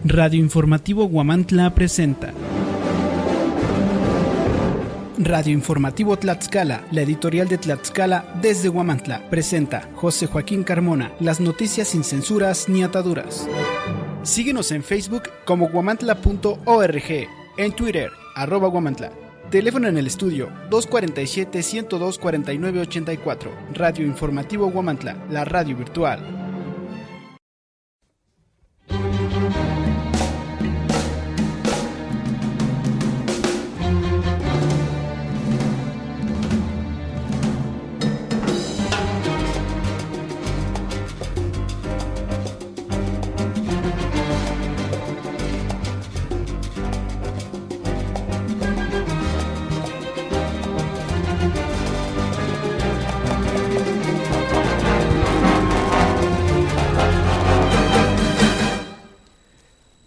Radio Informativo Huamantla presenta Radio Informativo Tlaxcala, la editorial de Tlaxcala desde Huamantla, presenta José Joaquín Carmona, las noticias sin censuras ni ataduras. Síguenos en Facebook como huamantla.org, en Twitter, @Huamantla. Teléfono en el estudio 247-102-4984. Radio Informativo Huamantla, la radio virtual.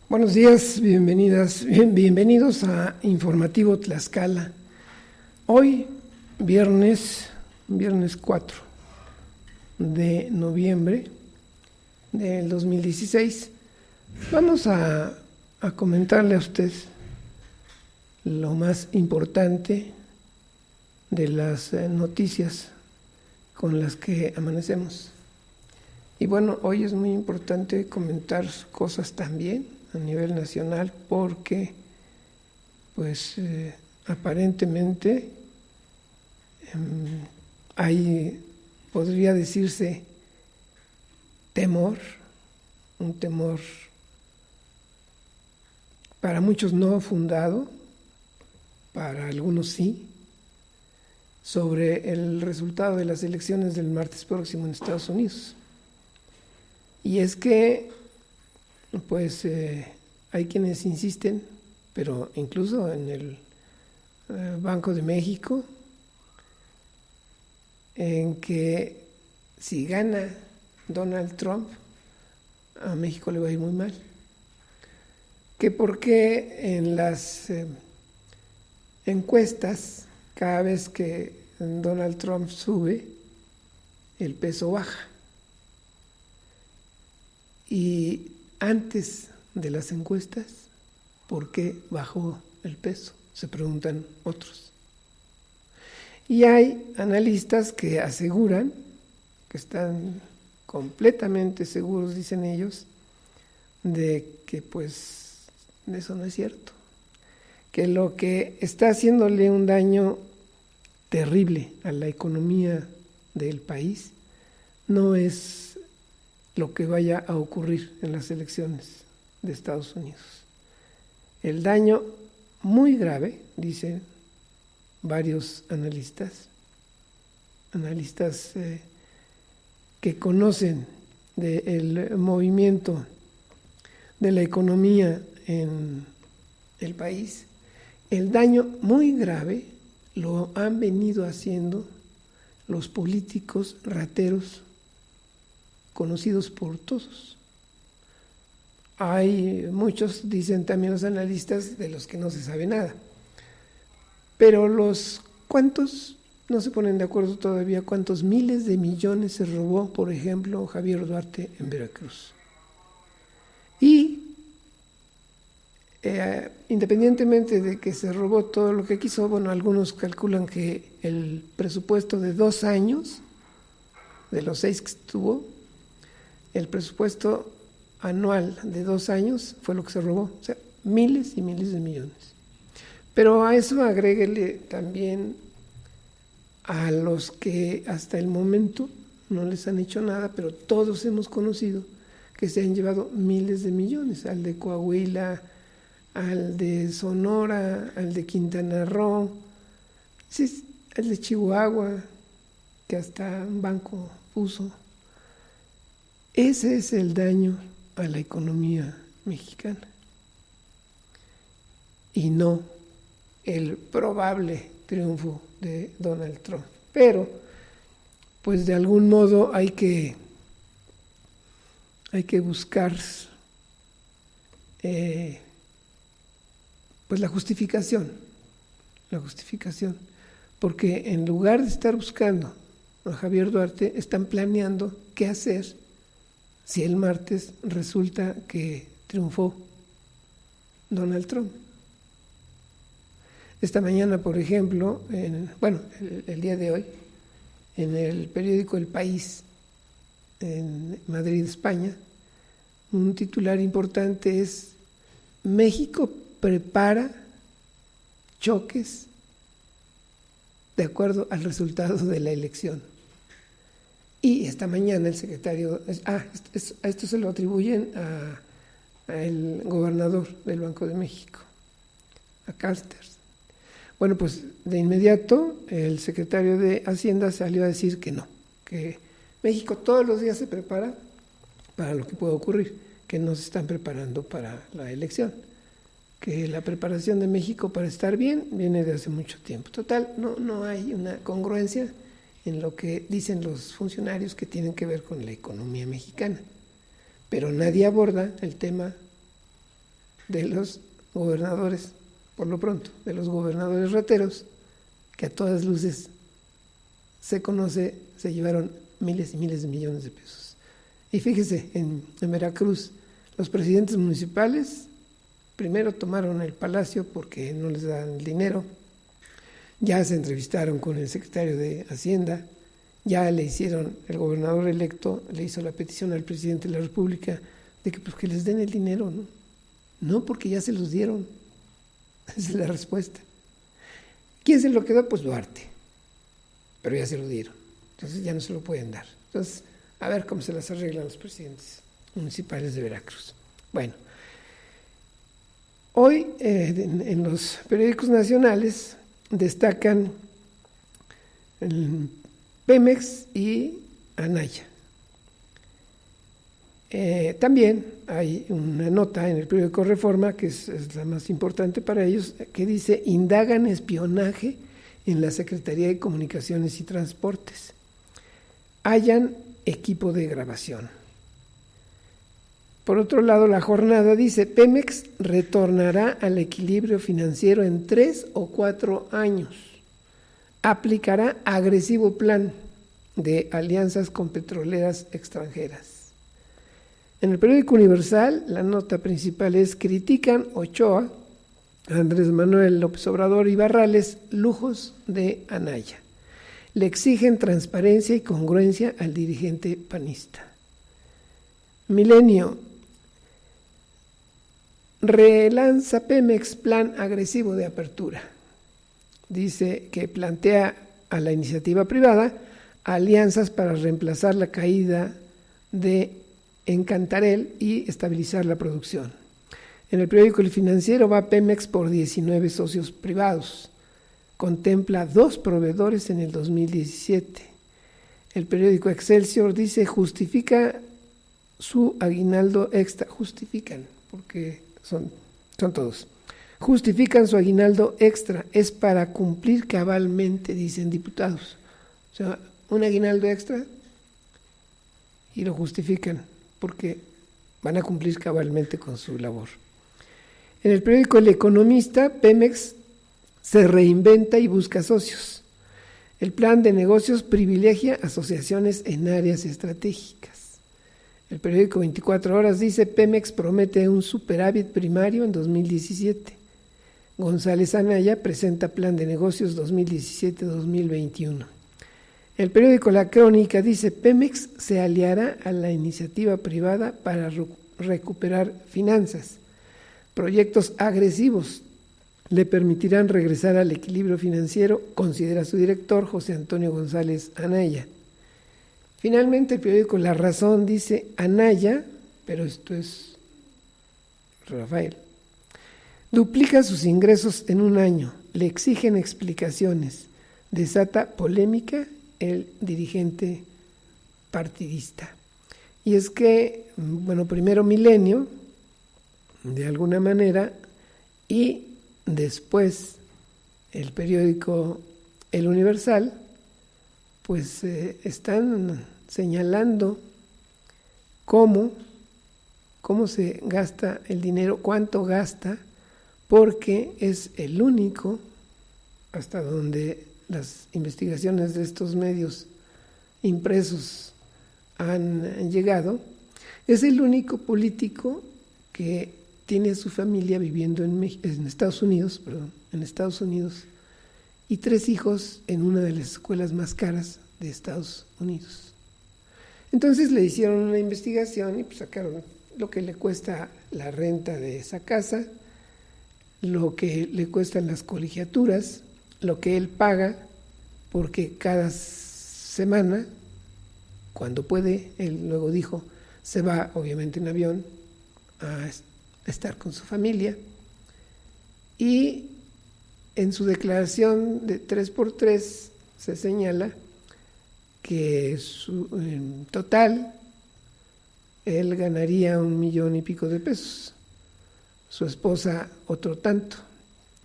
Buenos días, bienvenidos a Informativo Tlaxcala. Hoy, viernes 4 de noviembre del 2016, vamos a comentarle a usted lo más importante de las noticias con las que amanecemos. Y bueno, hoy es muy importante comentar cosas también a nivel nacional porque pues aparentemente hay, podría decirse, un temor para muchos no fundado, para algunos sí, sobre el resultado de las elecciones del martes próximo en Estados Unidos. Y es que pues hay quienes insisten, pero incluso en el Banco de México, en que si gana Donald Trump, a México le va a ir muy mal. Que porque en las encuestas, cada vez que Donald Trump sube, el peso baja. Y antes de las encuestas, ¿por qué bajó el peso?, se preguntan otros. Y hay analistas que aseguran, que están completamente seguros, dicen ellos, de que pues eso no es cierto, que lo que está haciéndole un daño terrible a la economía del país no es lo que vaya a ocurrir en las elecciones de Estados Unidos. El daño muy grave, dicen varios analistas que conocen del movimiento de la economía en el país, el daño muy grave lo han venido haciendo los políticos rateros conocidos por todos. Hay muchos, dicen también los analistas, de los que no se sabe nada. Pero ¿cuántos no se ponen de acuerdo todavía? ¿Cuántos miles de millones se robó, por ejemplo, Javier Duarte en Veracruz? Y independientemente de que se robó todo lo que quiso, bueno, algunos calculan que el presupuesto de 2 años, de los 6 que estuvo, el presupuesto anual de 2 años fue lo que se robó, o sea, miles y miles de millones. Pero a eso agréguele también a los que hasta el momento no les han hecho nada, pero todos hemos conocido que se han llevado miles de millones, al de Coahuila, al de Sonora, al de Quintana Roo, sí, al de Chihuahua, que hasta un banco puso. Ese es el daño a la economía mexicana y no el probable triunfo de Donald Trump. Pero, pues de algún modo hay que buscar pues la justificación, porque en lugar de estar buscando a Javier Duarte, están planeando qué hacer si el martes resulta que triunfó Donald Trump. Esta mañana, por ejemplo, el día de hoy, en el periódico El País, en Madrid, España, un titular importante es: México prepara choques de acuerdo al resultado de la elección. Y esta mañana el secretario, esto se lo atribuyen al gobernador del Banco de México, a Carstens. Bueno, pues de inmediato el secretario de Hacienda salió a decir que no, que México todos los días se prepara para lo que pueda ocurrir, que no se están preparando para la elección, que la preparación de México para estar bien viene de hace mucho tiempo. Total, no hay una congruencia en lo que dicen los funcionarios que tienen que ver con la economía mexicana, pero nadie aborda el tema de los gobernadores, por lo pronto, de los gobernadores rateros, que a todas luces se conoce, se llevaron miles y miles de millones de pesos. Y fíjese, en Veracruz, los presidentes municipales primero tomaron el palacio porque no les dan el dinero, ya se entrevistaron con el secretario de Hacienda, ya le hicieron, el gobernador electo le hizo la petición al presidente de la República de que, pues, que les den el dinero, ¿no? No, porque ya se los dieron. Esa es la respuesta. ¿Quién se lo quedó? Pues Duarte, pero ya se lo dieron, entonces ya no se lo pueden dar. Entonces, a ver cómo se las arreglan los presidentes municipales de Veracruz. Bueno, hoy en los periódicos nacionales destacan el Pemex y Anaya. También hay una nota en el periódico Reforma, que es la más importante para ellos, que dice: indagan espionaje en la Secretaría de Comunicaciones y Transportes. Hallan equipo de grabación. Por otro lado, La Jornada dice: Pemex retornará al equilibrio financiero en 3 o 4 años. Aplicará agresivo plan de alianzas con petroleras extranjeras. En el periódico Universal, la nota principal es: critican Ochoa, Andrés Manuel López Obrador y Barrales, lujos de Anaya. Le exigen transparencia y congruencia al dirigente panista. Milenio: relanza Pemex plan agresivo de apertura. Dice que plantea a la iniciativa privada alianzas para reemplazar la caída de Encantarell y estabilizar la producción. En el periódico El Financiero va Pemex por 19 socios privados. Contempla 2 proveedores en el 2017. El periódico Excelsior dice: justifica su aguinaldo extra. Justifican, porque son todos. Justifican su aguinaldo extra. Es para cumplir cabalmente, dicen diputados. O sea, un aguinaldo extra y lo justifican porque van a cumplir cabalmente con su labor. En el periódico El Economista, Pemex se reinventa y busca socios. El plan de negocios privilegia asociaciones en áreas estratégicas. El periódico 24 Horas dice: Pemex promete un superávit primario en 2017. González Anaya presenta plan de negocios 2017-2021. El periódico La Crónica dice: Pemex se aliará a la iniciativa privada para recuperar finanzas. Proyectos agresivos le permitirán regresar al equilibrio financiero, considera su director José Antonio González Anaya. Finalmente, el periódico La Razón dice: Anaya, pero esto es Rafael, duplica sus ingresos en un año, le exigen explicaciones, desata polémica el dirigente partidista. Y es que, bueno, primero Milenio, de alguna manera, y después el periódico El Universal, pues están señalando cómo se gasta el dinero, cuánto gasta, porque es el único, hasta donde las investigaciones de estos medios impresos han llegado, es el único político que tiene a su familia viviendo en Estados Unidos, y 3 hijos en una de las escuelas más caras de Estados Unidos. Entonces le hicieron una investigación y pues sacaron lo que le cuesta la renta de esa casa, lo que le cuestan las colegiaturas, lo que él paga, porque cada semana, cuando puede, él luego dijo, se va obviamente en avión a estar con su familia, y en su declaración de 3x3 se señala que en total él ganaría 1 millón y pico de pesos, su esposa otro tanto,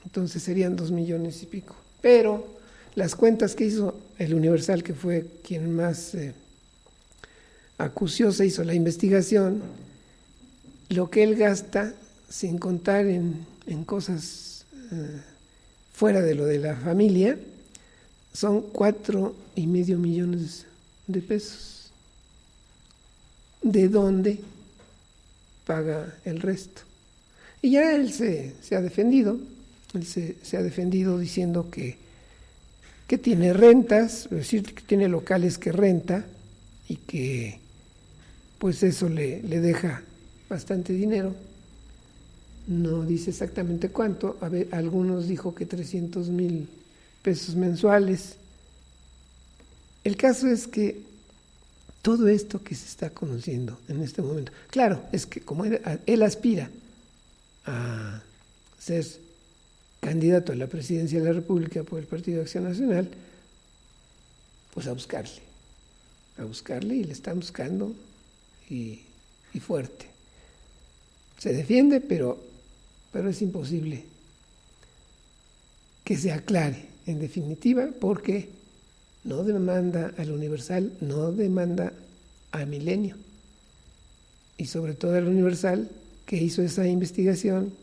entonces serían 2 millones y pico. Pero las cuentas que hizo el Universal, que fue quien más acuciosa hizo la investigación, lo que él gasta, sin contar en cosas fuera de lo de la familia, son 4,5 millones de pesos. ¿De dónde paga el resto? Y ya él se ha defendido, se ha defendido diciendo que tiene rentas, es decir, que tiene locales que renta y que pues eso le deja bastante dinero. No dice exactamente cuánto, algunos dijo que 300,000 pesos mensuales. El caso es que todo esto que se está conociendo en este momento, claro, es que como él aspira a ser candidato a la presidencia de la República por el Partido de Acción Nacional, pues a buscarle y le están buscando y fuerte. Se defiende, pero es imposible que se aclare en definitiva, porque no demanda al Universal, no demanda a Milenio, y sobre todo al Universal, que hizo esa investigación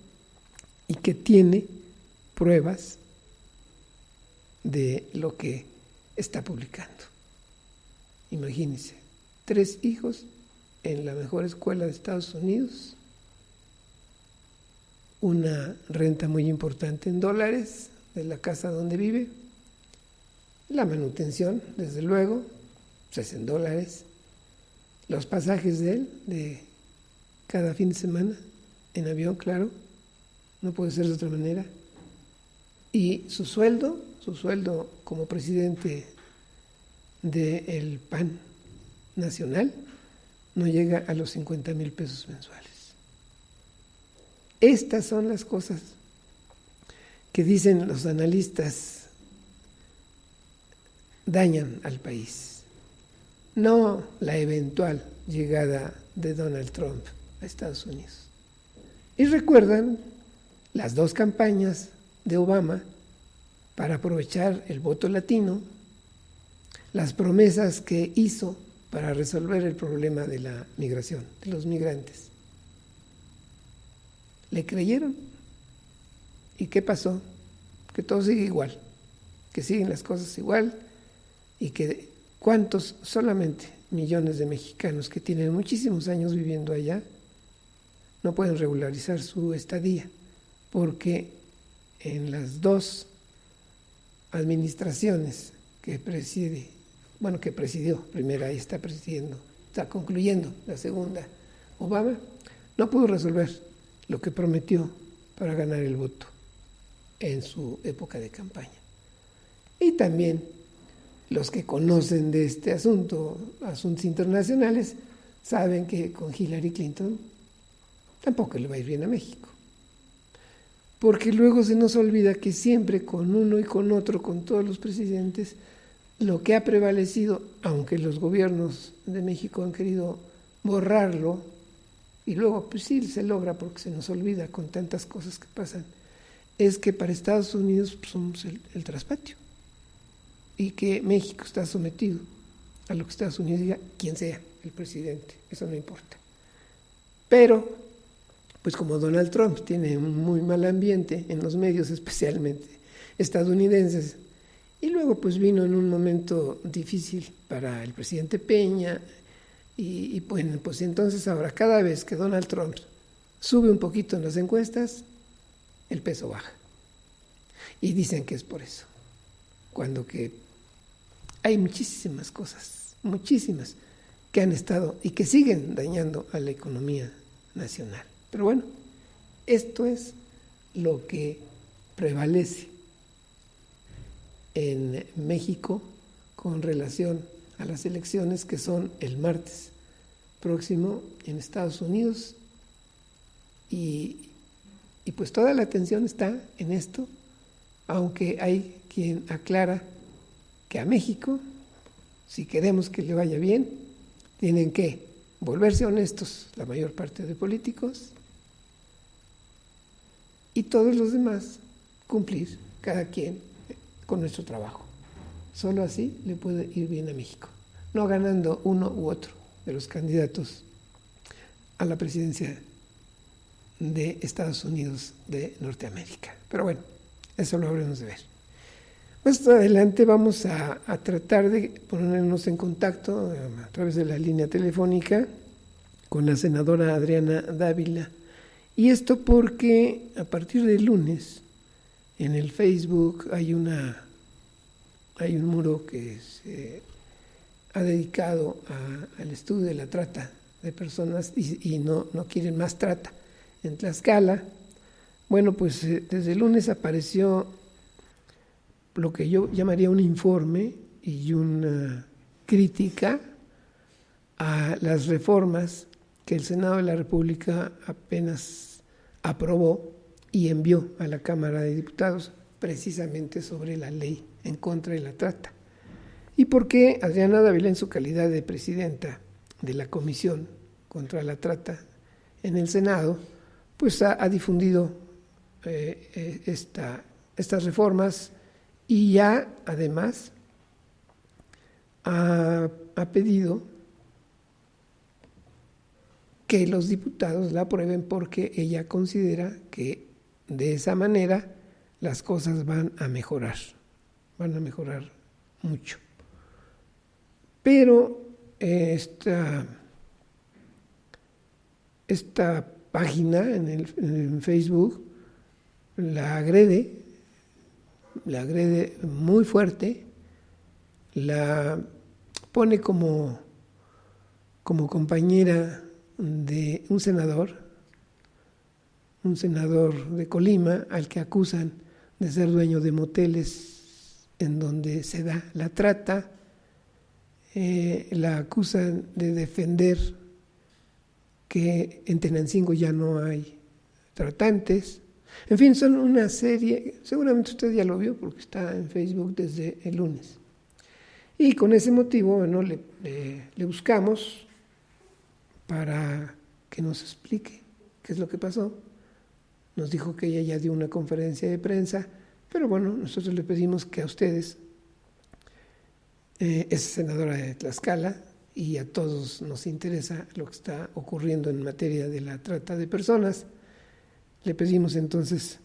y que tiene pruebas de lo que está publicando. Imagínense, 3 hijos en la mejor escuela de Estados Unidos, una renta muy importante en dólares de la casa donde vive, la manutención, desde luego, pues es en dólares, los pasajes de él, de cada fin de semana, en avión, claro, no puede ser de otra manera, y su sueldo como presidente del PAN nacional, no llega a los 50,000 pesos mensuales. Estas son las cosas que dicen los analistas dañan al país, no la eventual llegada de Donald Trump a Estados Unidos. Y recuerdan las 2 campañas de Obama para aprovechar el voto latino, las promesas que hizo para resolver el problema de la migración, de los migrantes. ¿Le creyeron? ¿Y qué pasó? Que todo sigue igual, que siguen las cosas igual, y que cuántos solamente millones de mexicanos que tienen muchísimos años viviendo allá no pueden regularizar su estadía, porque en las 2 administraciones que presidió, primera y está concluyendo la segunda, Obama, no pudo resolver lo que prometió para ganar el voto en su época de campaña. Y también los que conocen de este asuntos internacionales, saben que con Hillary Clinton tampoco le va a ir bien a México. Porque luego se nos olvida que siempre con uno y con otro, con todos los presidentes, lo que ha prevalecido, aunque los gobiernos de México han querido borrarlo, y luego pues sí se logra porque se nos olvida con tantas cosas que pasan, es que para Estados Unidos pues, somos el traspatio, y que México está sometido a lo que Estados Unidos diga, quien sea el presidente, eso no importa. Pero, pues como Donald Trump tiene un muy mal ambiente en los medios, especialmente estadounidenses, y luego pues vino en un momento difícil para el presidente Peña, y bueno, pues entonces ahora cada vez que Donald Trump sube un poquito en las encuestas, el peso baja. Y dicen que es por eso, cuando que hay muchísimas cosas, muchísimas, que han estado y que siguen dañando a la economía nacional. Pero bueno, esto es lo que prevalece en México con relación a las elecciones que son el martes próximo en Estados Unidos y pues toda la atención está en esto, aunque hay quien aclara que a México, si queremos que le vaya bien, tienen que volverse honestos la mayor parte de políticos y todos los demás cumplir cada quien con nuestro trabajo. Solo así le puede ir bien a México, no ganando uno u otro de los candidatos a la presidencia de Estados Unidos de Norteamérica. Pero bueno, eso lo habremos de ver. Más adelante vamos a tratar de ponernos en contacto a través de la línea telefónica con la senadora Adriana Dávila. Y esto porque a partir del lunes en el Facebook hay un muro que se ha dedicado al estudio de la trata de personas y no quieren más trata en Tlaxcala. Bueno, pues desde el lunes apareció lo que yo llamaría un informe y una crítica a las reformas que el Senado de la República apenas aprobó y envió a la Cámara de Diputados precisamente sobre la ley en contra de la trata. Y por qué Adriana Dávila, en su calidad de presidenta de la Comisión contra la Trata en el Senado, pues ha difundido estas reformas y ya además ha pedido que los diputados la aprueben porque ella considera que de esa manera las cosas van a mejorar mucho. Pero esta página en Facebook la agrede muy fuerte, la pone como compañera de un senador de Colima, al que acusan de ser dueño de moteles en donde se da la trata. La acusan de defender que en Tenancingo ya no hay tratantes. En fin, son una serie, seguramente usted ya lo vio porque está en Facebook desde el lunes. Y con ese motivo, bueno, le buscamos para que nos explique qué es lo que pasó. Nos dijo que ella ya dio una conferencia de prensa, pero bueno, nosotros le pedimos que a ustedes, es senadora de Tlaxcala y a todos nos interesa lo que está ocurriendo en materia de la trata de personas. Le pedimos entonces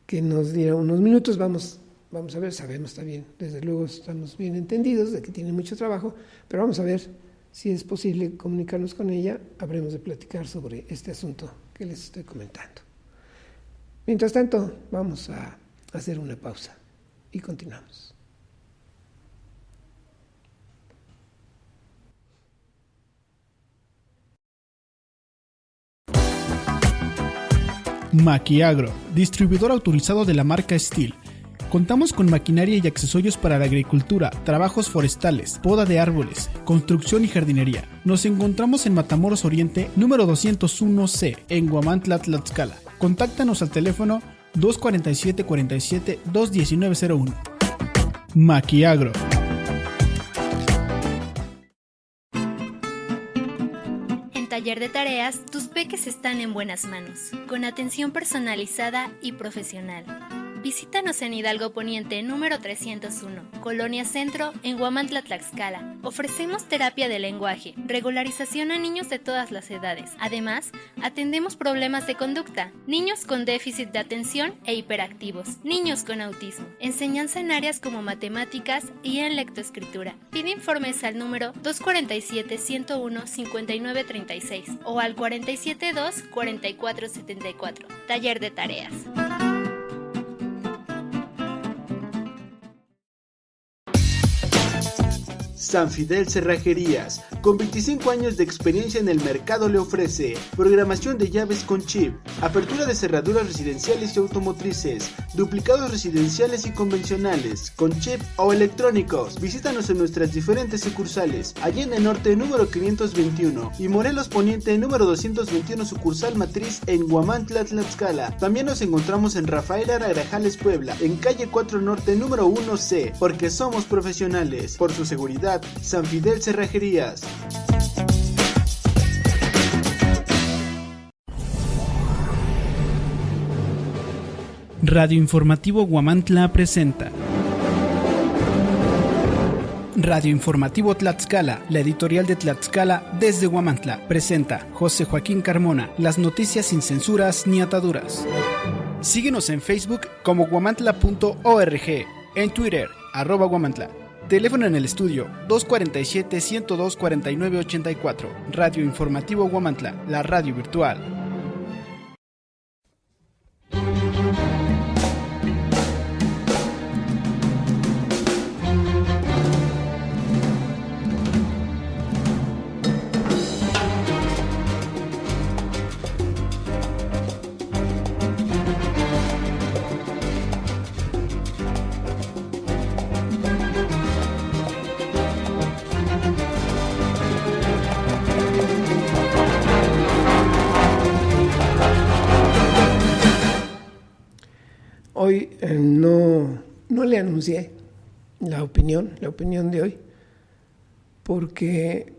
que nos diera unos minutos, vamos a ver, sabemos también, desde luego estamos bien entendidos de que tiene mucho trabajo, pero vamos a ver si es posible comunicarnos con ella, habremos de platicar sobre este asunto que les estoy comentando. Mientras tanto, vamos a hacer una pausa y continuamos. Maquiagro, distribuidor autorizado de la marca Steel. Contamos con maquinaria y accesorios para la agricultura, trabajos forestales, poda de árboles, construcción y jardinería. Nos encontramos en Matamoros Oriente, número 201C, en Huamantla, Tlaxcala. Contáctanos al teléfono 247-47-21901. Maquiagro. Taller de tareas, tus peques están en buenas manos, con atención personalizada y profesional. Visítanos en Hidalgo Poniente, número 301, Colonia Centro, en Huamantla, Tlaxcala. Ofrecemos terapia de lenguaje, regularización a niños de todas las edades. Además, atendemos problemas de conducta, niños con déficit de atención e hiperactivos, niños con autismo, enseñanza en áreas como matemáticas y en lectoescritura. Pide informes al número 247-101-5936 o al 472-4474. Taller de tareas. San Fidel Cerrajerías, con 25 años de experiencia en el mercado, le ofrece programación de llaves con chip, apertura de cerraduras residenciales y automotrices, duplicados residenciales y convencionales, con chip o electrónicos. Visítanos en nuestras diferentes sucursales, Allende Norte número 521 y Morelos Poniente número 221 sucursal matriz en Huamantla, Tlaxcala. También nos encontramos en Rafael Ara Grajales, Puebla, en calle 4 Norte número 1C, porque somos profesionales. Por su seguridad, San Fidel Cerrajerías. Radio Informativo Huamantla presenta Radio Informativo Tlaxcala, la editorial de Tlaxcala desde Huamantla, presenta José Joaquín Carmona, las noticias sin censuras ni ataduras. Síguenos en Facebook como huamantla.org, en Twitter, @Huamantla. Teléfono en el estudio 247-102-4984. Radio Informativo Huamantla, la radio virtual. Hoy no le anuncié la opinión de hoy, porque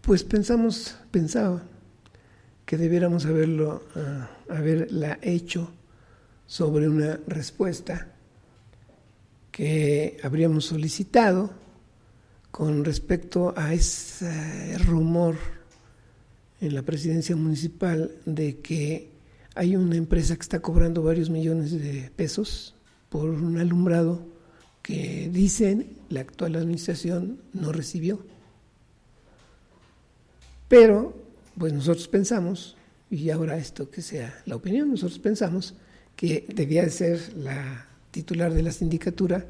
pues pensaba que debiéramos haberla hecho sobre una respuesta que habríamos solicitado con respecto a ese rumor en la presidencia municipal de que hay una empresa que está cobrando varios millones de pesos por un alumbrado que dicen la actual administración no recibió. Pero, pues nosotros pensamos, y ahora esto que sea la opinión, nosotros pensamos que debía de ser la titular de la sindicatura,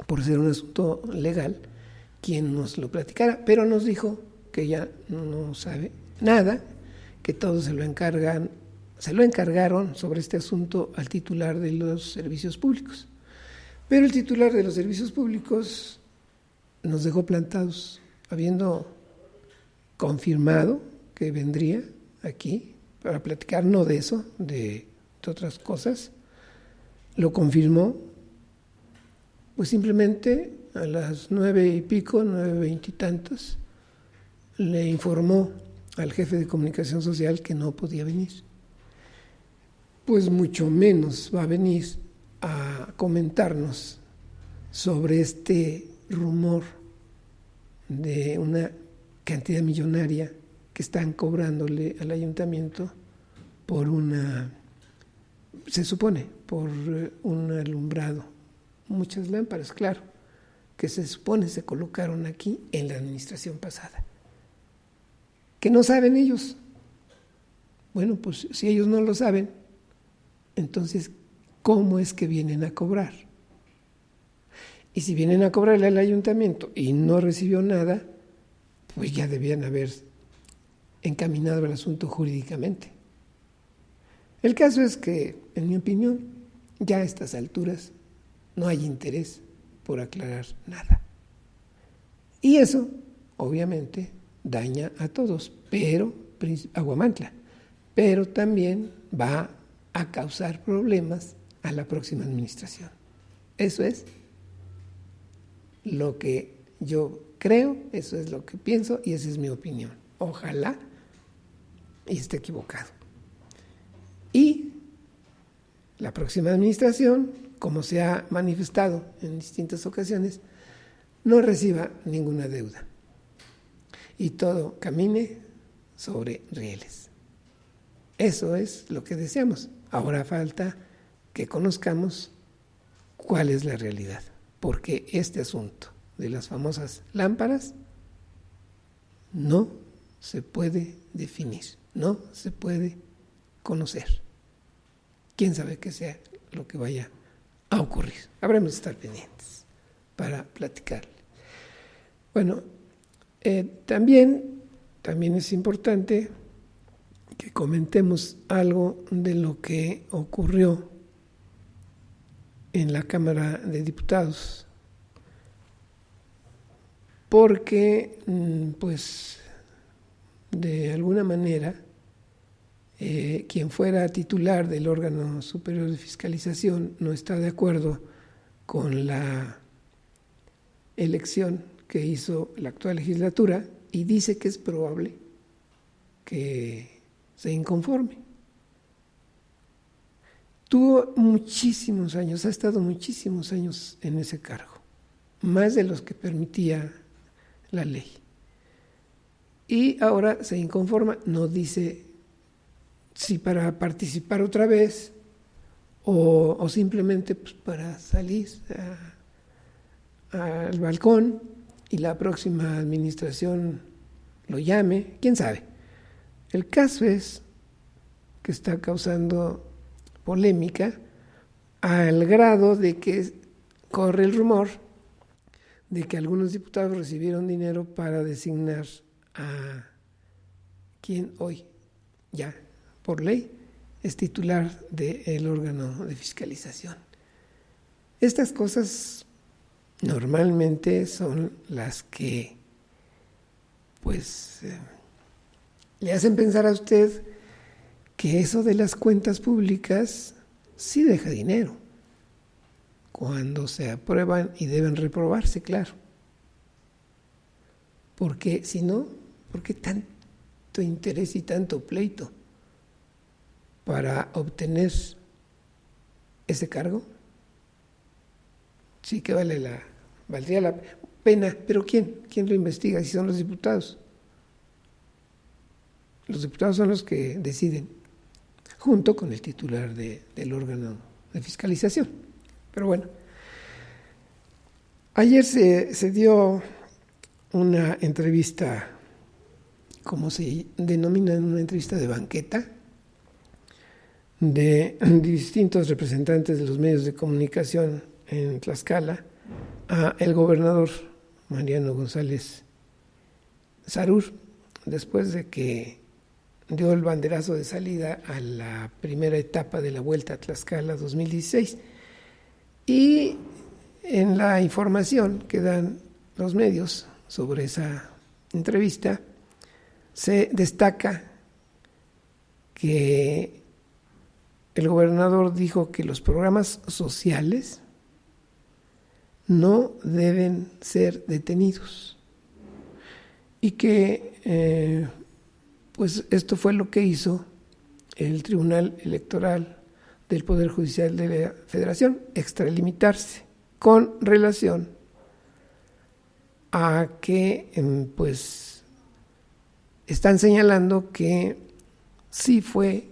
por ser un asunto legal, quien nos lo platicara, pero nos dijo que ella no sabe nada, que todo se lo encargaron sobre este asunto al titular de los servicios públicos. Pero el titular de los servicios públicos nos dejó plantados, habiendo confirmado que vendría aquí para platicar, no de eso, de otras cosas. Lo confirmó, pues simplemente a las 9:20 y tantos, le informó al jefe de comunicación social que no podía venir. Pues mucho menos va a venir a comentarnos sobre este rumor de una cantidad millonaria que están cobrándole al ayuntamiento por se supone, por un alumbrado. Muchas lámparas, claro, que se supone se colocaron aquí en la administración pasada. ¿Que no saben ellos? Bueno, pues si ellos no lo saben, entonces, ¿cómo es que vienen a cobrar? Y si vienen a cobrarle al ayuntamiento y no recibió nada, pues ya debían haber encaminado el asunto jurídicamente. El caso es que, en mi opinión, ya a estas alturas no hay interés por aclarar nada. Y eso, obviamente, daña a todos, pero a Huamantla, pero también va a causar problemas a la próxima administración. Eso es lo que yo creo, eso es lo que pienso y esa es mi opinión. Ojalá y esté equivocado. Y la próxima administración, como se ha manifestado en distintas ocasiones, no reciba ninguna deuda y todo camine sobre rieles. Eso es lo que deseamos. Ahora falta que conozcamos cuál es la realidad, porque este asunto de las famosas lámparas no se puede definir, no se puede conocer. ¿Quién sabe qué sea lo que vaya a ocurrir? Habremos de estar pendientes para platicar. Bueno, también es importante que comentemos algo de lo que ocurrió en la Cámara de Diputados, porque pues de alguna manera quien fuera titular del órgano superior de fiscalización no está de acuerdo con la elección que hizo la actual legislatura y dice que es probable que se inconforme. Tuvo muchísimos años, ha estado muchísimos años en ese cargo, más de los que permitía la ley. Y ahora se inconforma, no dice si para participar otra vez o simplemente pues para salir al balcón y la próxima administración lo llame, quién sabe. El caso es que está causando polémica al grado de que corre el rumor de que algunos diputados recibieron dinero para designar a quien hoy ya por ley es titular del órgano de fiscalización. Estas cosas normalmente son las que pues le hacen pensar a usted que eso de las cuentas públicas sí deja dinero cuando se aprueban y deben reprobarse, claro. Porque si no, ¿por qué tanto interés y tanto pleito para obtener ese cargo? Sí que valdría la pena, pero ¿quién lo investiga? Si son los diputados. Los diputados son los que deciden, junto con el titular del órgano de fiscalización. Pero bueno, ayer se dio una entrevista, como se denomina, una entrevista de banqueta, de distintos representantes de los medios de comunicación en Tlaxcala a el gobernador Mariano González Sarur, después de que dio el banderazo de salida a la primera etapa de la Vuelta a Tlaxcala 2016. Y en la información que dan los medios sobre esa entrevista, se destaca que el gobernador dijo que los programas sociales no deben ser detenidos y que pues esto fue lo que hizo el Tribunal Electoral del Poder Judicial de la Federación, extralimitarse con relación a que pues están señalando que sí fue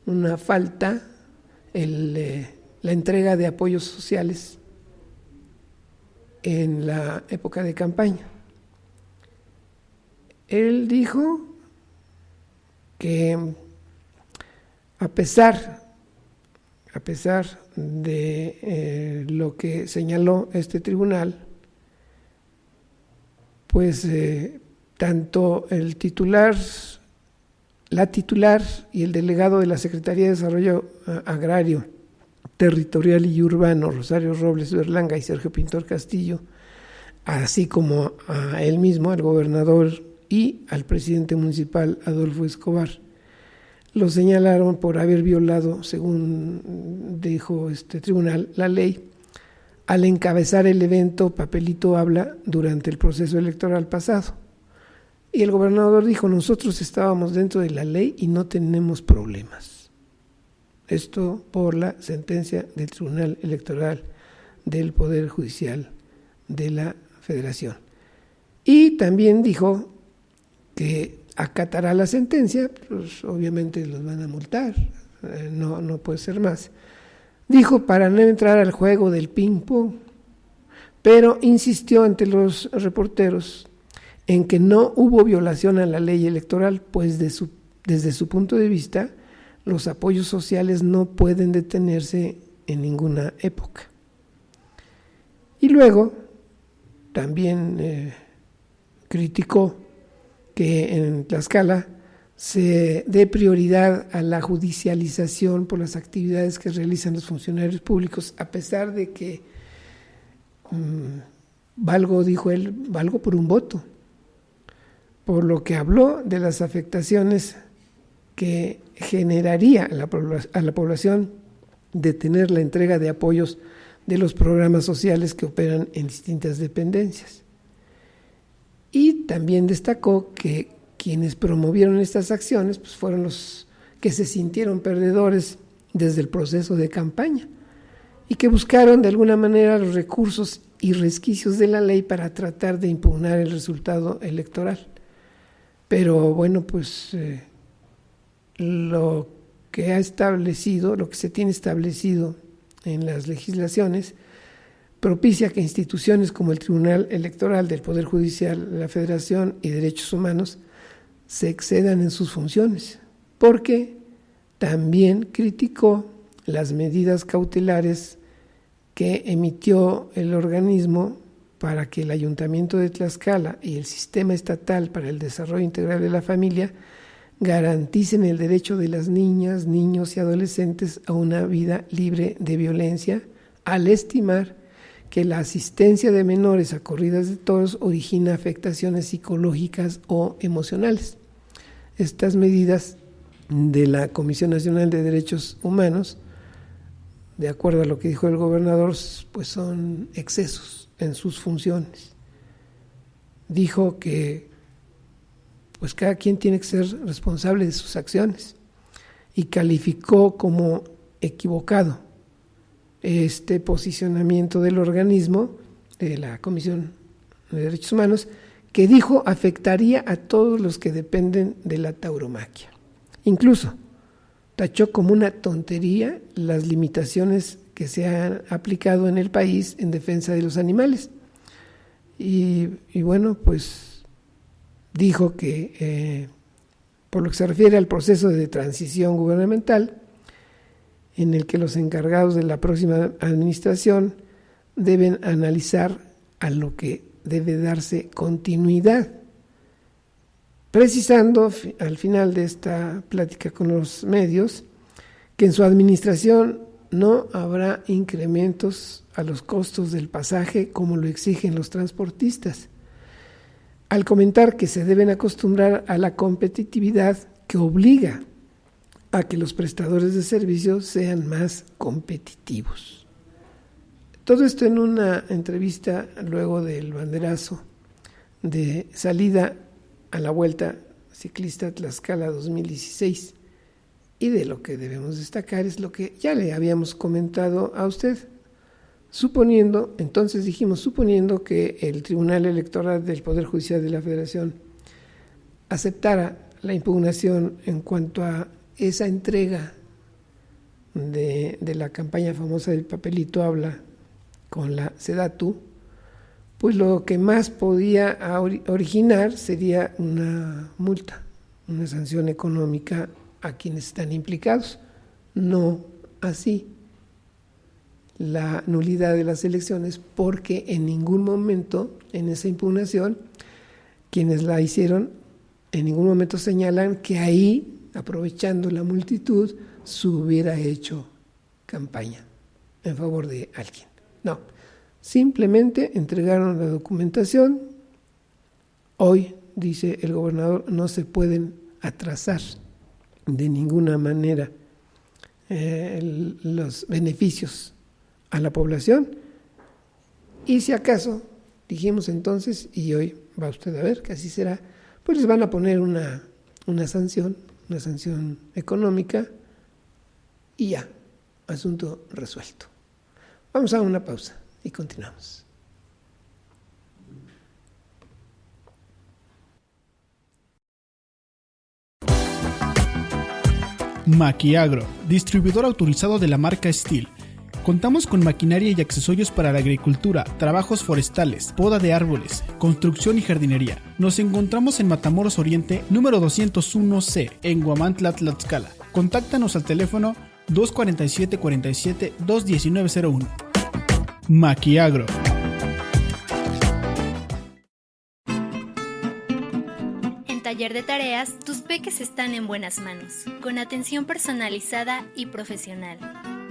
una falta la entrega de apoyos sociales en la época de campaña. Él dijo que a pesar de lo que señaló este tribunal, pues tanto la titular y el delegado de la Secretaría de Desarrollo Agrario, Territorial y Urbano, Rosario Robles Berlanga y Sergio Pintor Castillo, así como a él mismo, al gobernador y al presidente municipal Adolfo Escobar, lo señalaron por haber violado, según dijo este tribunal, la ley, al encabezar el evento Papelito Habla durante el proceso electoral pasado. Y el gobernador dijo, nosotros estábamos dentro de la ley y no tenemos problemas. Esto por la sentencia del Tribunal Electoral del Poder Judicial de la Federación. Y también dijo que acatará la sentencia, pues obviamente los van a multar, no puede ser más. Dijo para no entrar al juego del ping-pong, pero insistió ante los reporteros en que no hubo violación a la ley electoral, pues desde su punto de vista, los apoyos sociales no pueden detenerse en ninguna época. Y luego también criticó que en Tlaxcala se dé prioridad a la judicialización por las actividades que realizan los funcionarios públicos, a pesar de que dijo él, valgo por un voto, por lo que habló de las afectaciones que generaría a la población detener la entrega de apoyos de los programas sociales que operan en distintas dependencias. Y también destacó que quienes promovieron estas acciones pues fueron los que se sintieron perdedores desde el proceso de campaña y que buscaron de alguna manera los recursos y resquicios de la ley para tratar de impugnar el resultado electoral. Pero bueno, pues lo que se tiene establecido en las legislaciones propicia que instituciones como el Tribunal Electoral del Poder Judicial de la Federación y Derechos Humanos se excedan en sus funciones, porque también criticó las medidas cautelares que emitió el organismo para que el Ayuntamiento de Tlaxcala y el Sistema Estatal para el Desarrollo Integral de la Familia garanticen el derecho de las niñas, niños y adolescentes a una vida libre de violencia, al estimar que la asistencia de menores a corridas de toros origina afectaciones psicológicas o emocionales. Estas medidas de la Comisión Nacional de Derechos Humanos, de acuerdo a lo que dijo el gobernador, pues son excesos en sus funciones. Dijo que pues cada quien tiene que ser responsable de sus acciones y calificó como equivocado este posicionamiento del organismo, de la Comisión de Derechos Humanos, que dijo afectaría a todos los que dependen de la tauromaquia. Incluso tachó como una tontería las limitaciones que se han aplicado en el país en defensa de los animales. Y bueno, pues dijo que por lo que se refiere al proceso de transición gubernamental, en el que los encargados de la próxima administración deben analizar a lo que debe darse continuidad, precisando al final de esta plática con los medios que en su administración no habrá incrementos a los costos del pasaje como lo exigen los transportistas, al comentar que se deben acostumbrar a la competitividad que obliga a que los prestadores de servicios sean más competitivos. Todo esto en una entrevista luego del banderazo de salida a la Vuelta Ciclista Tlaxcala 2016. Y de lo que debemos destacar es lo que ya le habíamos comentado a usted. Suponiendo que el Tribunal Electoral del Poder Judicial de la Federación aceptara la impugnación en cuanto a esa entrega de la campaña famosa del papelito habla con la SEDATU, pues lo que más podía originar sería una multa, una sanción económica a quienes están implicados. No así la nulidad de las elecciones, porque en ningún momento en esa impugnación quienes la hicieron en ningún momento señalan que ahí, aprovechando la multitud, se hubiera hecho campaña en favor de alguien. No, simplemente entregaron la documentación. Hoy, dice el gobernador, no se pueden atrasar de ninguna manera los beneficios a la población, y si acaso, dijimos entonces, y hoy va usted a ver que así será, pues les van a poner una sanción económica, y ya, asunto resuelto. Vamos a una pausa y continuamos. Maquiagro, distribuidor autorizado de la marca Steel. Contamos con maquinaria y accesorios para la agricultura, trabajos forestales, poda de árboles, construcción y jardinería. Nos encontramos en Matamoros Oriente, número 201C, en Huamantla, Tlaxcala. Contáctanos al teléfono 247-47-21901. Maquiagro. En Taller de Tareas, tus peques están en buenas manos, con atención personalizada y profesional.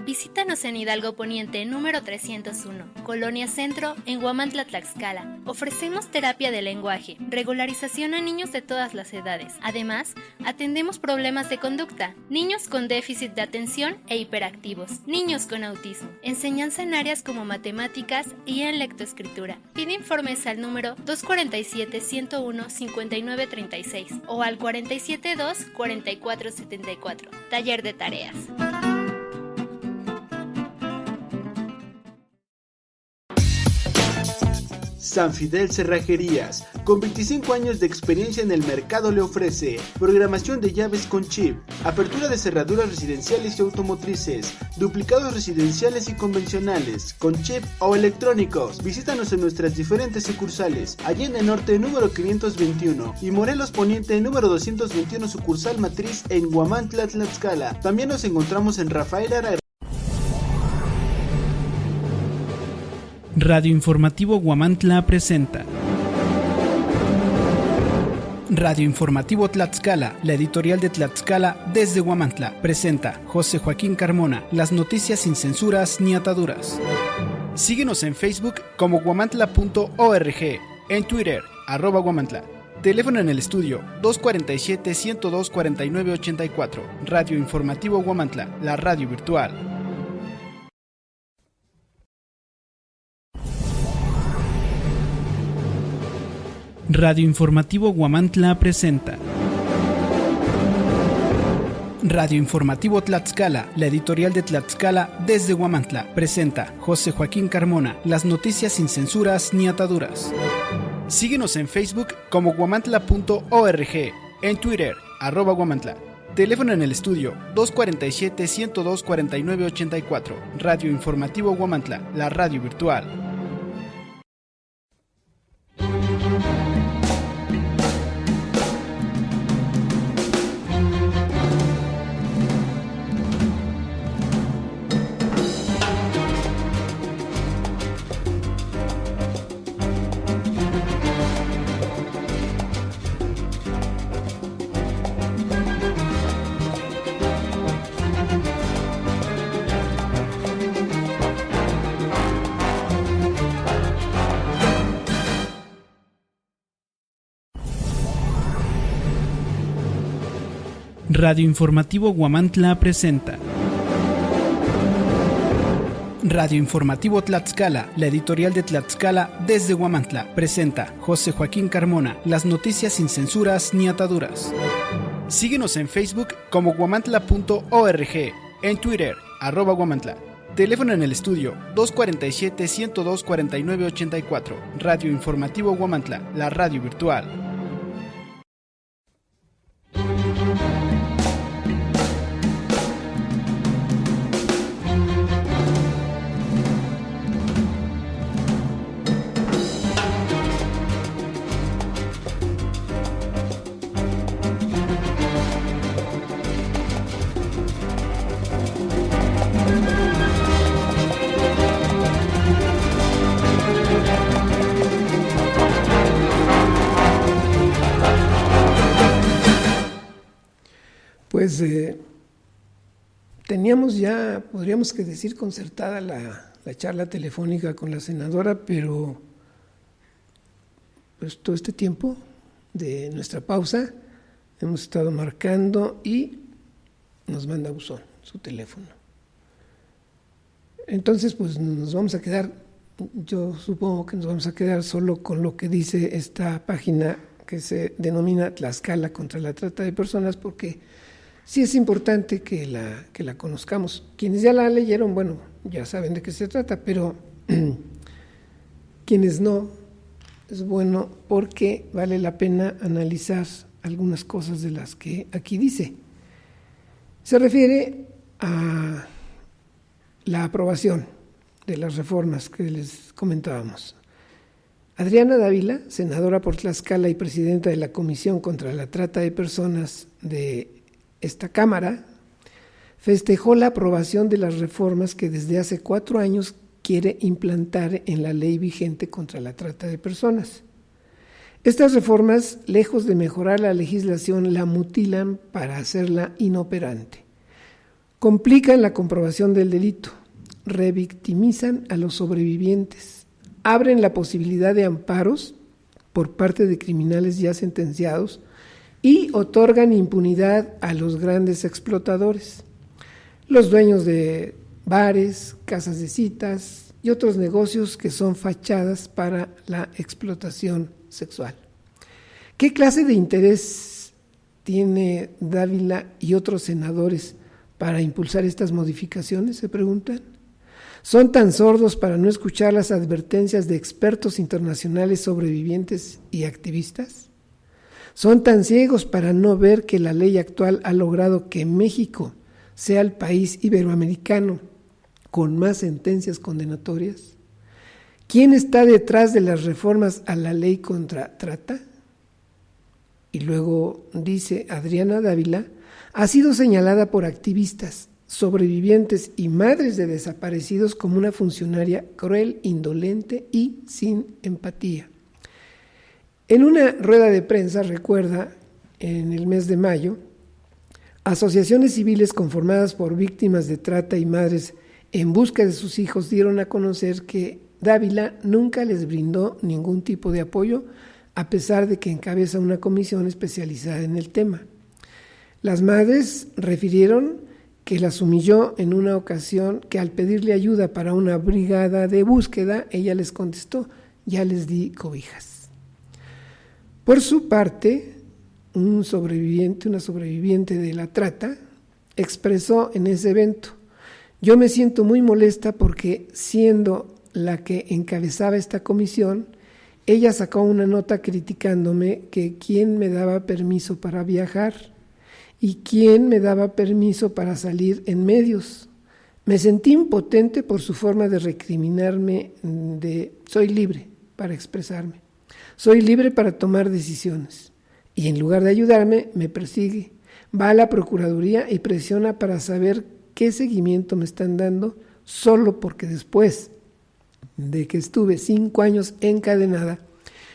Visítanos en Hidalgo Poniente, número 301, Colonia Centro, en Huamantla, Tlaxcala. Ofrecemos terapia de lenguaje, regularización a niños de todas las edades. Además, atendemos problemas de conducta, niños con déficit de atención e hiperactivos, niños con autismo, enseñanza en áreas como matemáticas y en lectoescritura. Pide informes al número 247-101-5936 o al 472-4474. Taller de Tareas. San Fidel Cerrajerías, con 25 años de experiencia en el mercado, le ofrece programación de llaves con chip, apertura de cerraduras residenciales y automotrices, duplicados residenciales y convencionales, con chip o electrónicos. Visítanos en nuestras diferentes sucursales, Allende Norte número 521 y Morelos Poniente número 221 sucursal matriz en Huamantla, Tlaxcala. También nos encontramos en Rafael Ara. Radio Informativo Huamantla presenta Radio Informativo Tlaxcala, la editorial de Tlaxcala desde Huamantla, presenta José Joaquín Carmona, las noticias sin censuras ni ataduras. Síguenos en Facebook como huamantla.org, en Twitter, @Huamantla. Teléfono en el estudio 247-102-4984. Radio Informativo Huamantla, la radio virtual. Radio Informativo Huamantla presenta Radio Informativo Tlaxcala, la editorial de Tlaxcala desde Huamantla, presenta José Joaquín Carmona, las noticias sin censuras ni ataduras. Síguenos en Facebook como huamantla.org, en Twitter, @Huamantla. Teléfono en el estudio 247-102-4984. Radio Informativo Huamantla, la radio virtual. Radio Informativo Huamantla presenta Radio Informativo Tlaxcala, la editorial de Tlaxcala desde Huamantla, presenta José Joaquín Carmona, las noticias sin censuras ni ataduras. Síguenos en Facebook como huamantla.org, en Twitter, @Huamantla. Teléfono en el estudio 247-102-4984. Radio Informativo Huamantla, la radio virtual. Pues teníamos ya, podríamos que decir, concertada la charla telefónica con la senadora, pero pues todo este tiempo de nuestra pausa hemos estado marcando y nos manda buzón su teléfono. Entonces pues nos vamos a quedar, yo supongo que nos vamos a quedar solo con lo que dice esta página que se denomina Tlaxcala contra la trata de personas, porque Sí es importante que la conozcamos. Quienes ya la leyeron, bueno, ya saben de qué se trata, pero quienes no, es bueno porque vale la pena analizar algunas cosas de las que aquí dice. Se refiere a la aprobación de las reformas que les comentábamos. Adriana Dávila, senadora por Tlaxcala y presidenta de la Comisión contra la Trata de Personas de esta Cámara, festejó la aprobación de las reformas que desde hace 4 años quiere implantar en la ley vigente contra la trata de personas. Estas reformas, lejos de mejorar la legislación, la mutilan para hacerla inoperante. Complican la comprobación del delito, revictimizan a los sobrevivientes, abren la posibilidad de amparos por parte de criminales ya sentenciados y otorgan impunidad a los grandes explotadores, los dueños de bares, casas de citas y otros negocios que son fachadas para la explotación sexual. ¿Qué clase de interés tiene Dávila y otros senadores para impulsar estas modificaciones?, se preguntan. ¿Son tan sordos para no escuchar las advertencias de expertos internacionales sobrevivientes y activistas? ¿Son tan ciegos para no ver que la ley actual ha logrado que México sea el país iberoamericano con más sentencias condenatorias? ¿Quién está detrás de las reformas a la ley contra trata? Y luego dice Adriana Dávila, ha sido señalada por activistas, sobrevivientes y madres de desaparecidos como una funcionaria cruel, indolente y sin empatía. En una rueda de prensa, recuerda, en el mes de mayo, asociaciones civiles conformadas por víctimas de trata y madres en busca de sus hijos dieron a conocer que Dávila nunca les brindó ningún tipo de apoyo, a pesar de que encabeza una comisión especializada en el tema. Las madres refirieron que las humilló en una ocasión, que al pedirle ayuda para una brigada de búsqueda, ella les contestó: ya les di cobijas. Por su parte, una sobreviviente de la trata, expresó en ese evento: yo me siento muy molesta porque, siendo la que encabezaba esta comisión, ella sacó una nota criticándome que quién me daba permiso para viajar y quién me daba permiso para salir en medios. Me sentí impotente por su forma de recriminarme de soy libre para expresarme, soy libre para tomar decisiones, y en lugar de ayudarme me persigue, va a la Procuraduría y presiona para saber qué seguimiento me están dando, solo porque después de que estuve 5 años encadenada,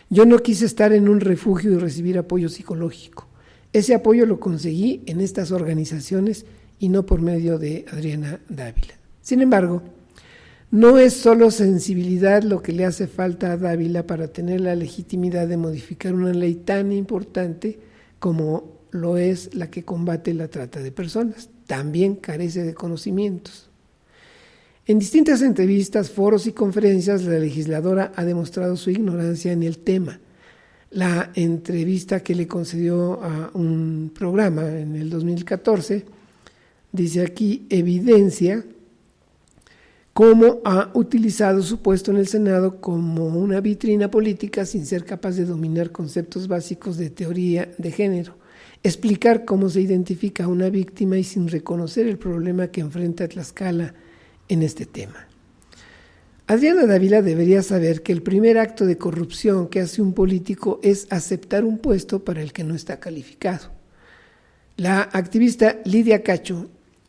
yo no quise estar en un refugio y recibir apoyo psicológico. Ese apoyo lo conseguí en estas organizaciones y no por medio de Adriana Dávila. Sin embargo, no es solo sensibilidad lo que le hace falta a Dávila para tener la legitimidad de modificar una ley tan importante como lo es la que combate la trata de personas. También carece de conocimientos. En distintas entrevistas, foros y conferencias, la legisladora ha demostrado su ignorancia en el tema. La entrevista que le concedió a un programa en el 2014, dice aquí, evidencia cómo ha utilizado su puesto en el Senado como una vitrina política sin ser capaz de dominar conceptos básicos de teoría de género, explicar cómo se identifica a una víctima y sin reconocer el problema que enfrenta Tlaxcala en este tema. Adriana Dávila debería saber que el primer acto de corrupción que hace un político es aceptar un puesto para el que no está calificado. La activista Lidia Cacho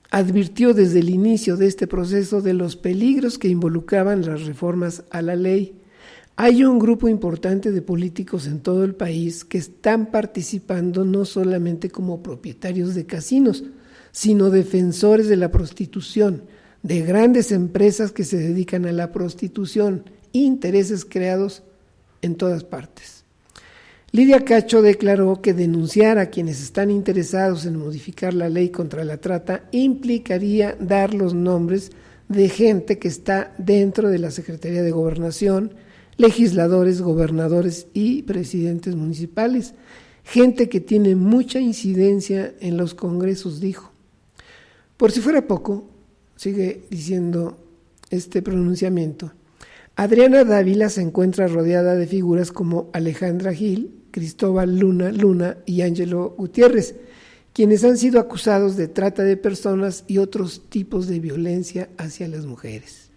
advirtió desde el inicio de este proceso de los peligros que involucraban las reformas a la ley. Hay un grupo importante de políticos en todo el país que están participando no solamente como propietarios de casinos, sino defensores de la prostitución, de grandes empresas que se dedican a la prostitución, intereses creados en todas partes. Lidia Cacho declaró que denunciar a quienes están interesados en modificar la ley contra la trata implicaría dar los nombres de gente que está dentro de la Secretaría de Gobernación, legisladores, gobernadores y presidentes municipales, gente que tiene mucha incidencia en los congresos, dijo. Por si fuera poco, sigue diciendo este pronunciamiento, Adriana Dávila se encuentra rodeada de figuras como Alejandra Gil, Cristóbal Luna y Ángelo Gutiérrez, quienes han sido acusados de trata de personas y otros tipos de violencia hacia las mujeres.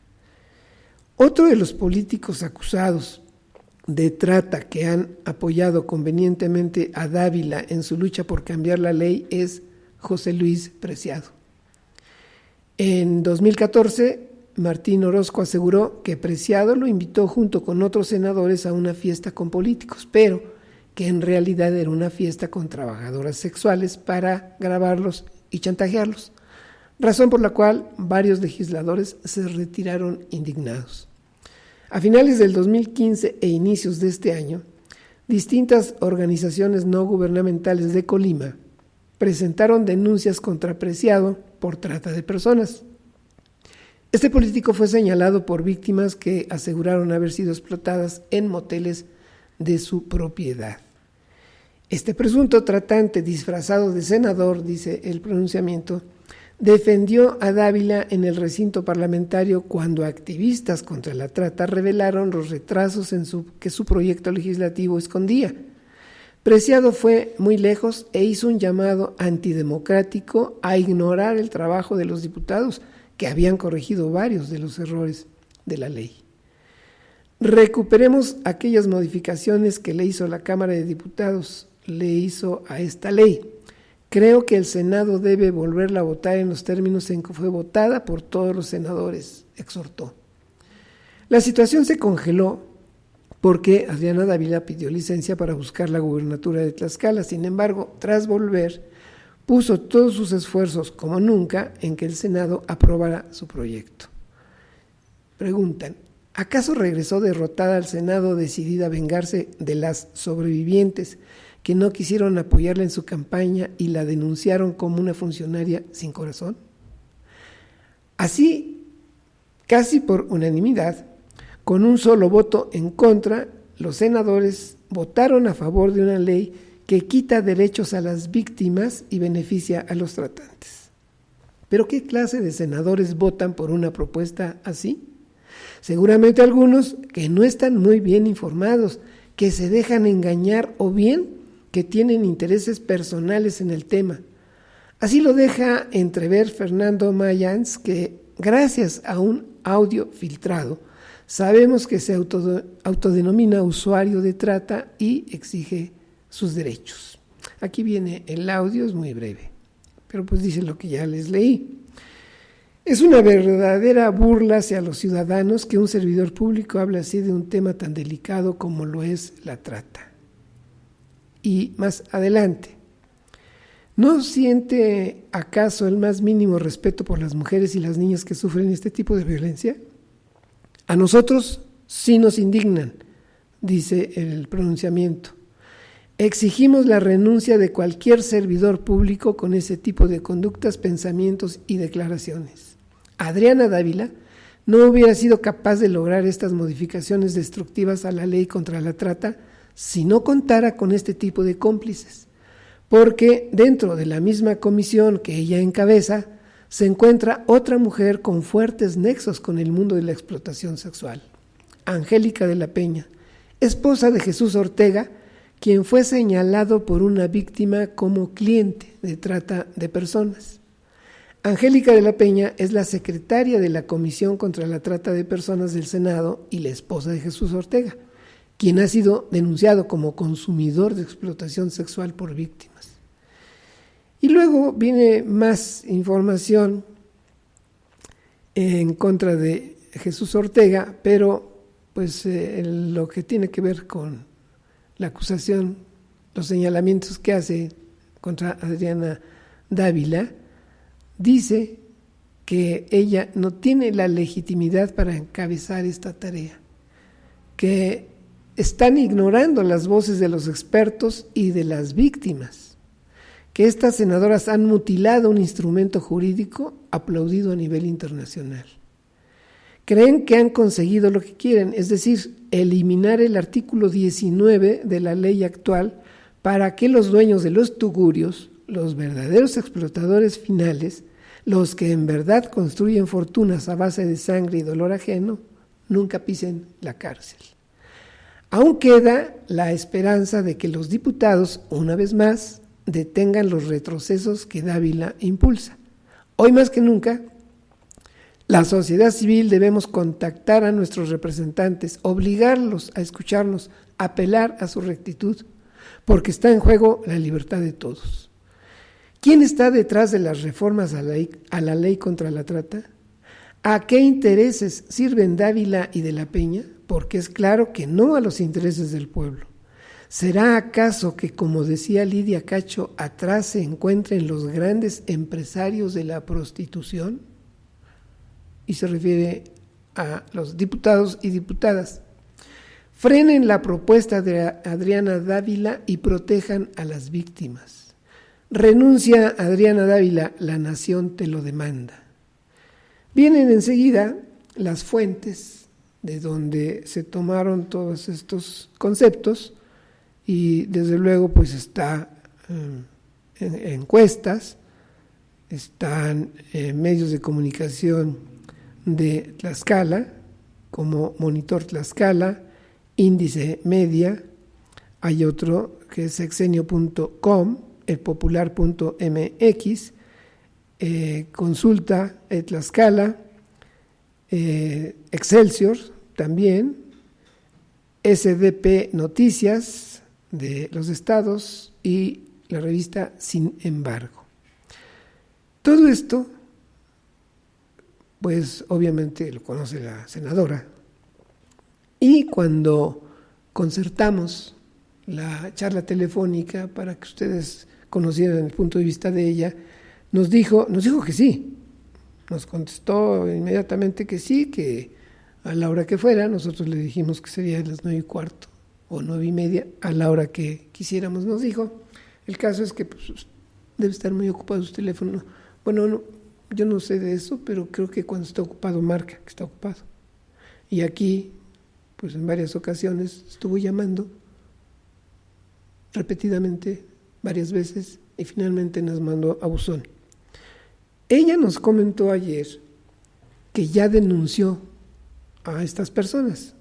Otro de los políticos acusados de trata que han apoyado convenientemente a Dávila en su lucha por cambiar la ley es José Luis Preciado. En 2014, Martín Orozco aseguró que Preciado lo invitó junto con otros senadores a una fiesta con políticos, pero que en realidad era una fiesta con trabajadoras sexuales para grabarlos y chantajearlos, razón por la cual varios legisladores se retiraron indignados. A finales del 2015 e inicios de este año, distintas organizaciones no gubernamentales de Colima presentaron denuncias contra Preciado por trata de personas. Este político fue señalado por víctimas que aseguraron haber sido explotadas en moteles de su propiedad. Este presunto tratante disfrazado de senador, dice el pronunciamiento, defendió a Dávila en el recinto parlamentario cuando activistas contra la trata revelaron los retrasos que su proyecto legislativo escondía. Preciado fue muy lejos e hizo un llamado antidemocrático a ignorar el trabajo de los diputados que habían corregido varios de los errores de la ley. Recuperemos aquellas modificaciones que le hizo la Cámara de Diputados, le hizo a esta ley. Creo que el Senado debe volverla a votar en los términos en que fue votada por todos los senadores, exhortó. La situación se congeló porque Adriana Dávila pidió licencia para buscar la gubernatura de Tlaxcala. Sin embargo, tras volver, puso todos sus esfuerzos, como nunca, en que el Senado aprobara su proyecto. Preguntan, ¿acaso regresó derrotada al Senado decidida a vengarse de las sobrevivientes que no quisieron apoyarla en su campaña y la denunciaron como una funcionaria sin corazón? Así, casi por unanimidad, con un solo voto en contra, los senadores votaron a favor de una ley que quita derechos a las víctimas y beneficia a los tratantes. ¿Pero qué clase de senadores votan por una propuesta así? Seguramente algunos que no están muy bien informados, que se dejan engañar o bien que tienen intereses personales en el tema. Así lo deja entrever Fernando Mayans, que gracias a un audio filtrado sabemos que se autodenomina usuario de trata y exige sus derechos. Aquí viene el audio, es muy breve, pero pues dice lo que ya les leí. Es una verdadera burla hacia los ciudadanos que un servidor público hable así de un tema tan delicado como lo es la trata. Y más adelante, ¿no siente acaso el más mínimo respeto por las mujeres y las niñas que sufren este tipo de violencia? A nosotros sí nos indignan, dice el pronunciamiento. Exigimos la renuncia de cualquier servidor público con ese tipo de conductas, pensamientos y declaraciones. Adriana Dávila no hubiera sido capaz de lograr estas modificaciones destructivas a la ley contra la trata si no contara con este tipo de cómplices, porque dentro de la misma comisión que ella encabeza se encuentra otra mujer con fuertes nexos con el mundo de la explotación sexual, Angélica de la Peña, esposa de Jesús Ortega, quien fue señalado por una víctima como cliente de trata de personas. Angélica de la Peña es la secretaria de la Comisión contra la Trata de Personas del Senado y la esposa de Jesús Ortega, quien ha sido denunciado como consumidor de explotación sexual por víctimas. Y luego viene más información en contra de Jesús Ortega, pero pues lo que tiene que ver con la acusación, los señalamientos que hace contra Adriana Dávila, dice que ella no tiene la legitimidad para encabezar esta tarea, que están ignorando las voces de los expertos y de las víctimas, que estas senadoras han mutilado un instrumento jurídico aplaudido a nivel internacional. Creen que han conseguido lo que quieren, es decir, eliminar el artículo 19 de la ley actual para que los dueños de los tugurios, los verdaderos explotadores finales, los que en verdad construyen fortunas a base de sangre y dolor ajeno, nunca pisen la cárcel. Aún queda la esperanza de que los diputados, una vez más, detengan los retrocesos que Dávila impulsa. Hoy más que nunca, la sociedad civil debemos contactar a nuestros representantes, obligarlos a escucharnos, apelar a su rectitud, porque está en juego la libertad de todos. ¿Quién está detrás de las reformas a la ley contra la trata? ¿A qué intereses sirven Dávila y de la Peña? Porque es claro que no a los intereses del pueblo. ¿Será acaso que, como decía Lidia Cacho, atrás se encuentren los grandes empresarios de la prostitución? Y se refiere a los diputados y diputadas. Frenen la propuesta de Adriana Dávila y protejan a las víctimas. Renuncia Adriana Dávila, la nación te lo demanda. Vienen enseguida las fuentes de donde se tomaron todos estos conceptos y desde luego pues está en encuestas, están medios de comunicación de Tlaxcala como Monitor Tlaxcala, Índice Media, hay otro que es sexenio.com, elpopular.mx, Consulta Tlaxcala, Excelsior también, SDP Noticias de los estados y la revista Sin Embargo. Todo esto, pues obviamente lo conoce la senadora, y cuando concertamos la charla telefónica para que ustedes conocieran el punto de vista de ella, nos dijo que sí, nos contestó inmediatamente que sí, que a la hora que fuera. Nosotros le dijimos que sería a las 9:15 o 9:30, a la hora que quisiéramos, nos dijo. El caso es que pues, debe estar muy ocupado su teléfono. Bueno, no, yo no sé de eso, pero creo que cuando está ocupado marca que está ocupado. Y aquí, pues en varias ocasiones estuvo llamando repetidamente, varias veces, y finalmente nos mandó a buzón. Ella nos comentó ayer que ya denunció a estas personas.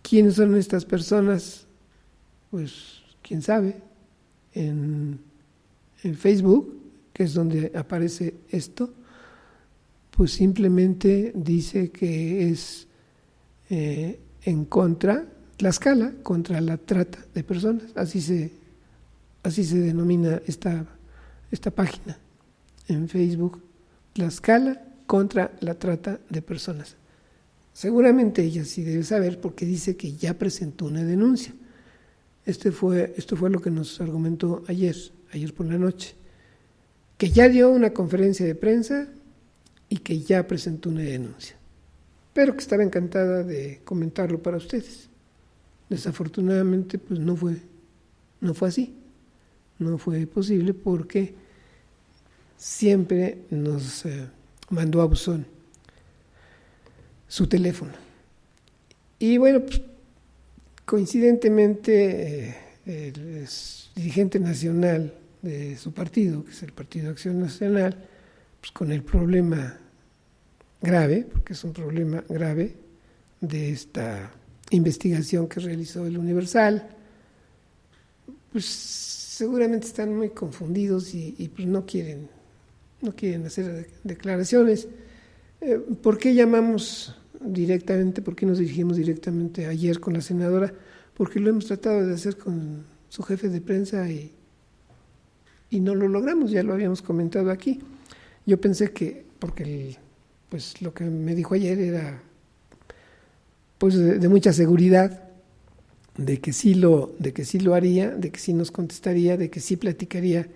¿Quiénes son estas personas? Pues quién sabe. En Facebook, que es donde aparece esto, pues simplemente dice que es en contra, Tlaxcala, contra la trata de personas. Así se denomina esta página en Facebook, Tlaxcala contra la trata de personas. Seguramente ella sí debe saber porque dice que ya presentó una denuncia. Esto fue lo que nos argumentó ayer por la noche, que ya dio una conferencia de prensa y que ya presentó una denuncia, pero que estaba encantada de comentarlo para ustedes. Desafortunadamente, pues no fue así, no fue posible porque siempre nos mandó a buzón su teléfono. Y bueno, pues, coincidentemente el dirigente nacional de su partido, que es el Partido Acción Nacional, pues con el problema grave, porque es un problema grave de esta investigación que realizó el Universal, pues seguramente están muy confundidos y pues no quieren hacer declaraciones. ¿Por qué llamamos directamente? ¿Por qué nos dirigimos directamente ayer con la senadora? Porque lo hemos tratado de hacer con su jefe de prensa y no lo logramos, ya lo habíamos comentado aquí. Yo pensé que, porque pues lo que me dijo ayer era pues de mucha seguridad, de que sí lo haría, de que sí nos contestaría, de que sí platicaría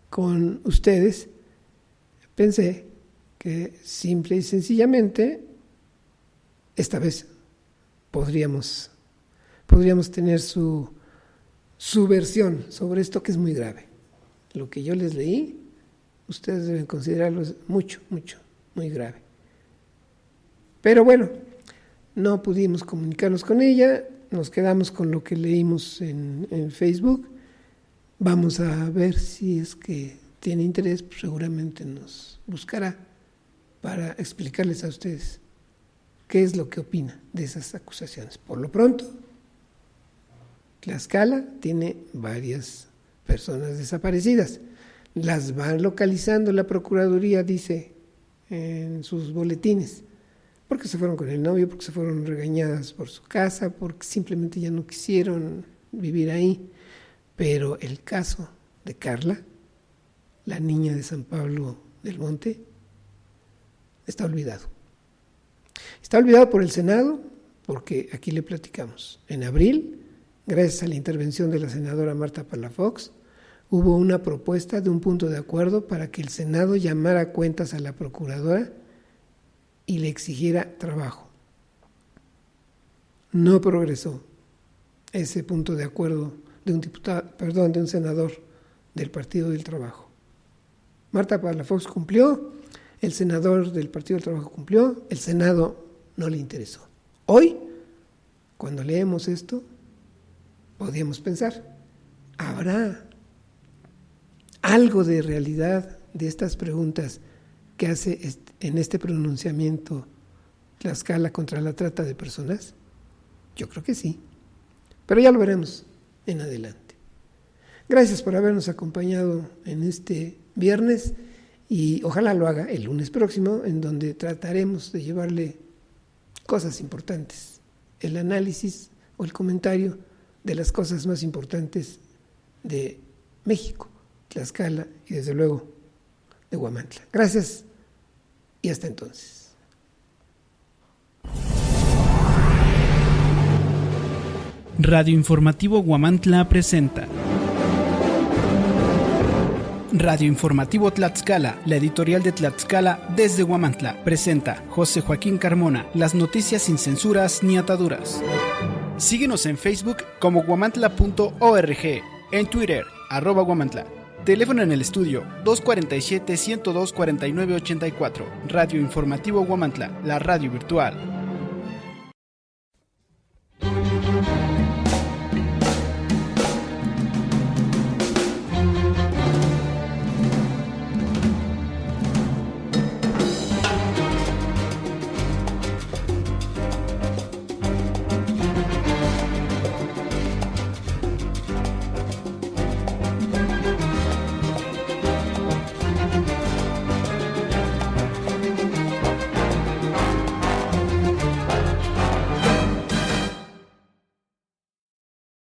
con ustedes. Pensé que simple y sencillamente esta vez podríamos tener su versión sobre esto que es muy grave. Lo que yo les leí, ustedes deben considerarlo mucho, muy grave. Pero bueno, no pudimos comunicarnos con ella nos quedamos con lo que leímos en Facebook. Vamos a ver si es que tiene interés, pues seguramente nos buscará para explicarles a ustedes qué es lo que opina de esas acusaciones. Por lo pronto, Tlaxcala tiene varias personas desaparecidas. Las van localizando la Procuraduría, dice en sus boletines, porque se fueron con el novio, porque se fueron regañadas por su casa, porque simplemente ya no quisieron vivir ahí. Pero el caso de Carla, la niña de San Pablo del Monte, está olvidado. Está olvidado por el Senado, porque aquí le platicamos. En abril, gracias a la intervención de la senadora Marta Palafox, hubo una propuesta de un punto de acuerdo para que el Senado llamara a cuentas a la Procuradora y le exigiera trabajo. No progresó ese punto de acuerdo de un senador del Partido del Trabajo. Marta Palafox cumplió, el senador del Partido del Trabajo cumplió, el Senado no le interesó. Hoy, cuando leemos esto, podríamos pensar, ¿habrá algo de realidad de estas preguntas que hace en este pronunciamiento Tlaxcala contra la trata de personas? Yo creo que sí, pero ya lo veremos en adelante. Gracias por habernos acompañado en este viernes y ojalá lo haga el lunes próximo, en donde trataremos de llevarle cosas importantes, el análisis o el comentario de las cosas más importantes de México, Tlaxcala y desde luego de Huamantla. Gracias y hasta entonces. Radio Informativo Huamantla presenta Radio Informativo Tlaxcala, la editorial de Tlaxcala desde Huamantla, presenta José Joaquín Carmona, las noticias sin censuras ni ataduras. Síguenos en Facebook como huamantla.org, en Twitter, @Huamantla. Teléfono en el estudio 247-102-4984. Radio Informativo Huamantla, la radio virtual.